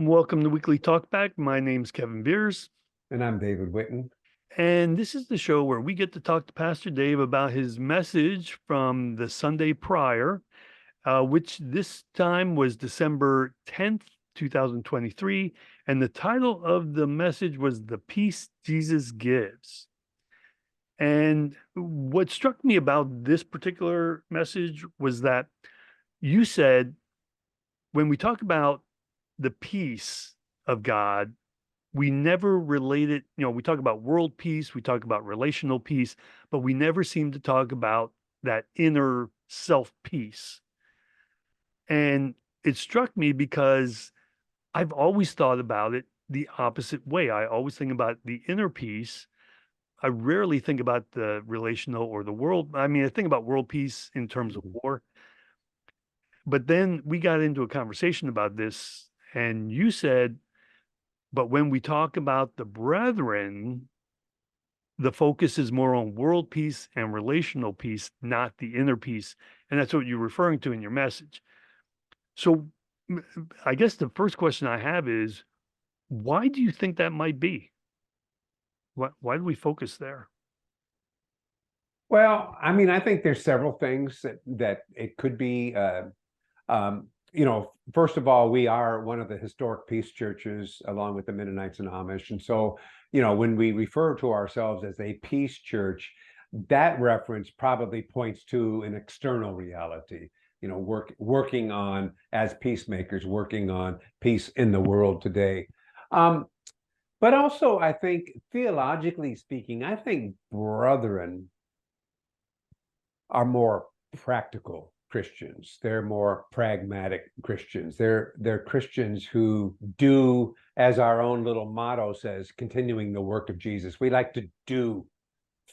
Welcome to Weekly Talkback. My name's Kevin Beers, And I'm David Witten. and this is the show where we get to talk to Pastor Dave about his message from the Sunday prior, which this time was December 10th, 2023. And the title of the message was The Peace Jesus Gives. And what struck me about this particular message was that you said, when we talk about the peace of God, we never relate it. We talk about world peace, we talk about relational peace, but we never seem to talk about that inner self peace. And it struck me because I've always thought about it the opposite way. I always think about the inner peace. I rarely think about the relational or the world. I mean, I think about world peace in terms of Mhm. war. But then we got into a conversation about this, and you said, but when we talk about the brethren, the focus is more on world peace and relational peace, not the inner peace. And that's what you're referring to in your message. So I guess the first question I have is, why do you think that might be? Why do we focus there? Well, I mean, I think there's several things that it could be. First of all, we are one of the historic peace churches along with the Mennonites and Amish. And so, when we refer to ourselves as a peace church, that reference probably points to an external reality, working on as peacemakers, working on peace in the world today. Um, but also, I think theologically speaking, I think brethren are more practical Christians. They're more pragmatic Christians. They're Christians who do, as our own little motto says, continuing the work of Jesus. We like to do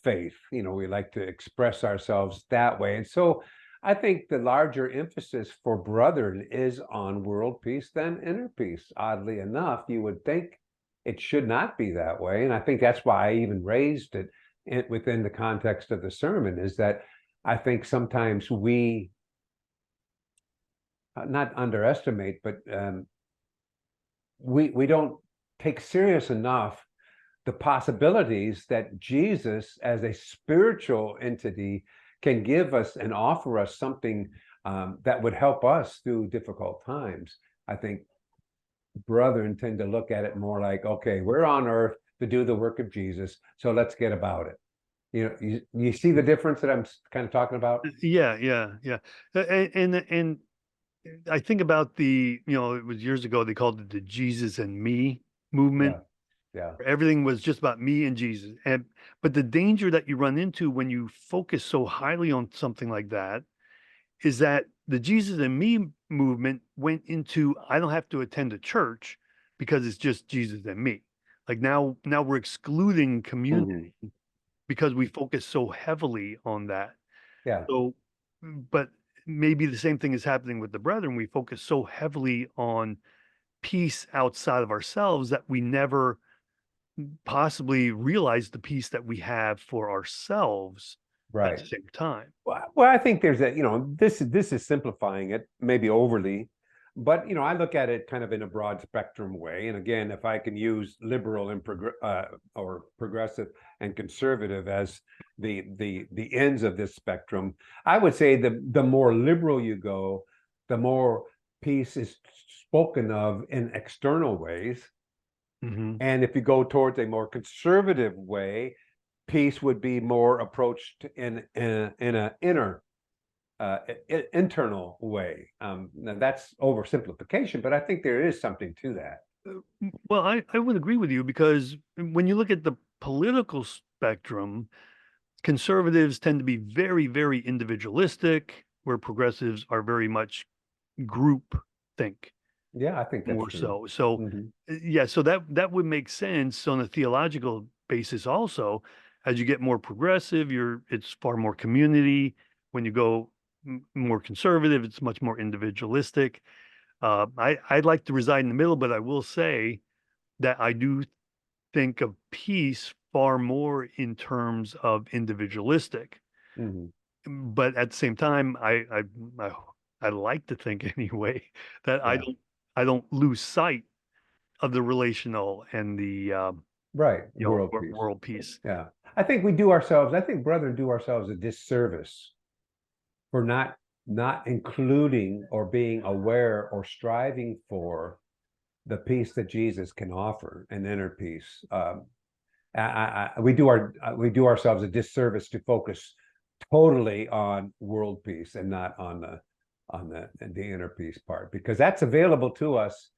faith. We like to express ourselves that way. And so I think the larger emphasis for brethren is on world peace than inner peace. Oddly enough, you would think it should not be that way. And I think that's why I even raised it within the context of the sermon, is that I think sometimes we not underestimate, but we don't take serious enough the possibilities that Jesus, as a spiritual entity, can give us and offer us something that would help us through difficult times. I think brethren tend to look at it more like, okay, we're on earth to do the work of Jesus, so let's get about it. You see the difference that I'm kind of talking about? Yeah. And I think about it was years ago, they called it the Jesus and me movement. Yeah, yeah. Everything was just about me and Jesus. But the danger that you run into when you focus so highly on something like that is that the Jesus and me movement went into, I don't have to attend a church because it's just Jesus and me. Like now we're excluding community Mhm. because we focus so heavily on that. Yeah. So, but maybe the same thing is happening with the brethren. We focus so heavily on peace outside of ourselves that we never possibly realize the peace that we have for ourselves at Right. the same time. Well, I think there's this is simplifying it, maybe overly, but I look at it kind of in a broad spectrum way. And again, if I can use liberal and or progressive and conservative as the ends of this spectrum, I would say the more liberal you go, the more peace is spoken of in external ways. Mhm. And if you go towards a more conservative way, peace would be more approached in an internal way. Now that's oversimplification, but I think there is something to that. Well, I would agree with you because when you look at the political spectrum, conservatives tend to be very, very individualistic, where progressives are very much group think Yeah, I think that's more true. so. So, Mhm. yeah, so that would make sense on a theological basis also. As you get more progressive, it's far more community. When you go more conservative, it's much more individualistic. I'd like to reside in the middle, but I will say that I do think of peace far more in terms of individualistic. Mhm. But at the same time, I like to think anyway that Yeah. I don't lose sight of the relational and the Right, world peace. world peace. Yeah. I think brethren do ourselves a disservice for not including or being aware or striving for the peace that Jesus can offer, an inner peace. We do ourselves a disservice to focus totally on world peace and not on the inner peace part, because that's available to us,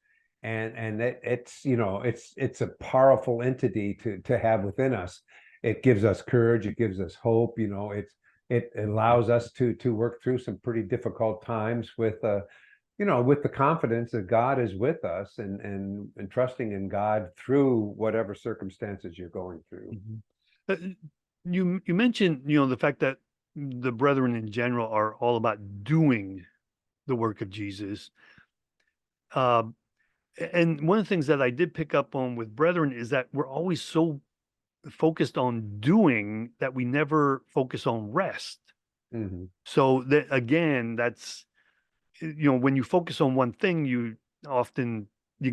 and it's a powerful entity to have within us. It gives us courage, it gives us hope. It allows us to work through some pretty difficult times with with the confidence that God is with us, and trusting in God through whatever circumstances you're going through. Uh, you mentioned, the fact that the brethren in general are all about doing the work of Jesus. Um, and one of the things that I did pick up on with brethren is that we're always so focused on doing that we never focus on rest. Mm-hmm. So that again, that's when you focus on one thing, you can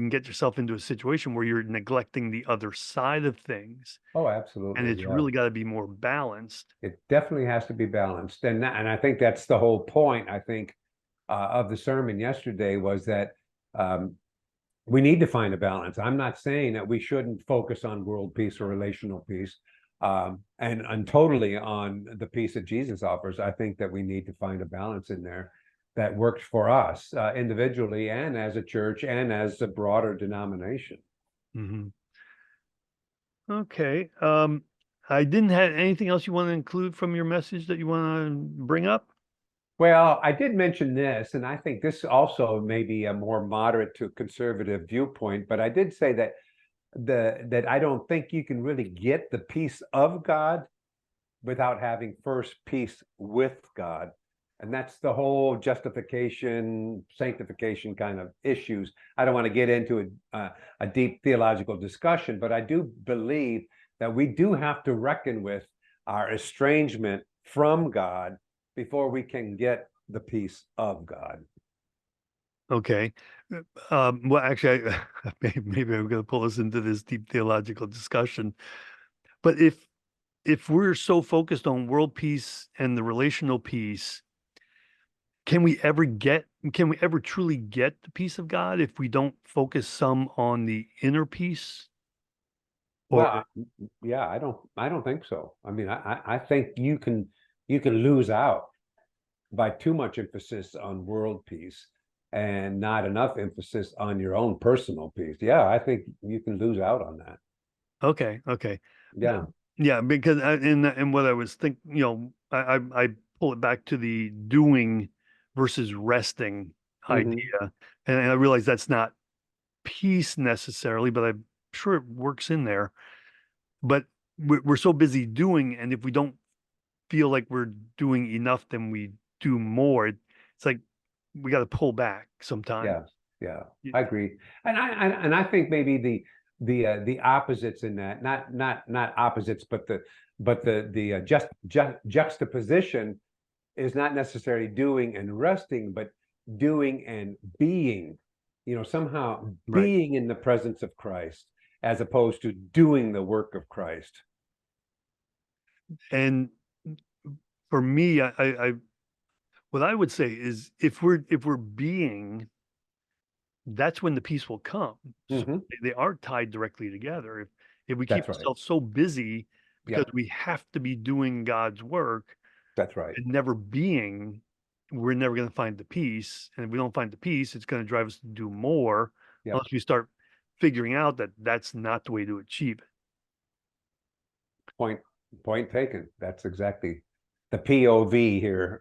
get yourself into a situation where you're neglecting the other side of things, Oh, and absolutely. it's Yeah. really got to be more balanced. It definitely has to be balanced. And I think that's the whole point, I think, of the sermon yesterday, was that we need to find a balance. I'm not saying that we shouldn't focus on world peace or relational peace, and totally on the peace that Jesus offers. I think that we need to find a balance in there that works for us individually and as a church and as a broader denomination. Mhm. Okay. I didn't have anything else you want to include from your message that you want to bring up? Well, I did mention this, and I think this also may be a more moderate to conservative viewpoint, but I did say that that I don't think you can really get the peace of God without having first peace with God. And that's the whole justification, sanctification kind of issues. I don't want to get into a deep theological discussion, but I do believe that we do have to reckon with our estrangement from God before we can get the peace of God. Okay. Well, actually, maybe I'm going to pull us into this deep theological discussion. But if we're so focused on world peace and the relational peace, can we ever truly get the peace of God if we don't focus some on the inner peace? Or Well, yeah, I don't think so. I mean, I think you can lose out by too much emphasis on world peace and not enough emphasis on your own personal peace. Yeah, I think you can lose out on that. okay. Yeah. Yeah, because and what I was thinking, I pull it back to the doing versus resting Hmm. idea, and I realize that's not peace necessarily, but I'm sure it works in there. But we're so busy doing, and if we don't feel like we're doing enough, then we do more. It's like we got to pull back sometimes. Yeah. Yeah. Y- I agree. And I think maybe the opposites in that, not opposites, but the juxtaposition is not necessarily doing and resting, but doing and being, somehow Right. being in the presence of Christ as opposed to doing the work of Christ. And for me, what I would say is if we're being, that's when the peace will come. So Hmm. they are tied directly together. If we keep That's right. ourselves so busy because Yep. we have to be doing God's work That's right. and never being, we're never going to find the peace. And if we don't find the peace, it's going to drive us to do more Yep. unless we start figuring out that that's not the way to achieve it. Point point taken. That's exactly the POV here.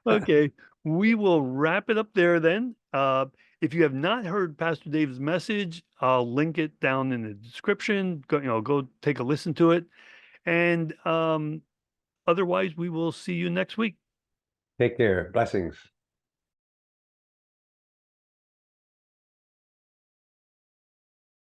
Okay, we will wrap it up there then. If you have not heard Pastor Dave's message, I'll link it down in the description. Go take a listen to it. And otherwise, we will see you next week. Take care. Blessings.